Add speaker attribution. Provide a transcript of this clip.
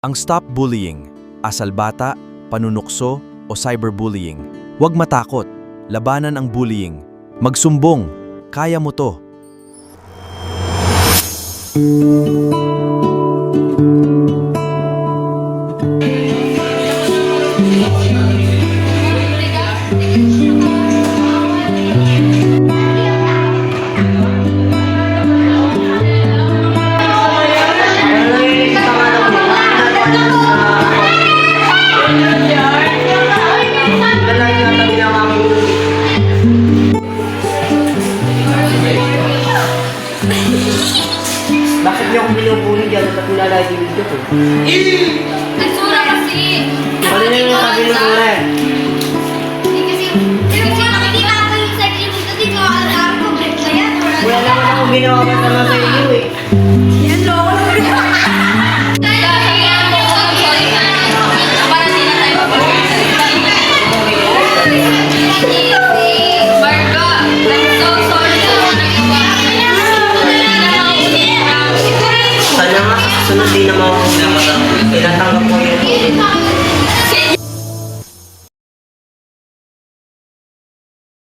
Speaker 1: Ang stop bullying, asalbata, panunukso o cyberbullying. Huwag matakot, labanan ang bullying. Magsumbong, kaya mo to.
Speaker 2: Bakit niyo akong binubuli dyan at nilalay yung video ko?
Speaker 3: Nagsura kasi!
Speaker 2: Ano na yung sabi ng sura eh?
Speaker 3: Kasi nakikita ko yung sa gym kasi ko alam ko break na yan.
Speaker 2: Wala naman akong ginawa kasama sa iyo eh.
Speaker 3: Yan loko na rin. Kaya sabihan mo ko, sorry na. Para di na tayo mapag-sorry. Marco, I'm so sorry sa mga nagawa.
Speaker 2: Sana nga, sunod din naman ako. Tinatanggap ko yun.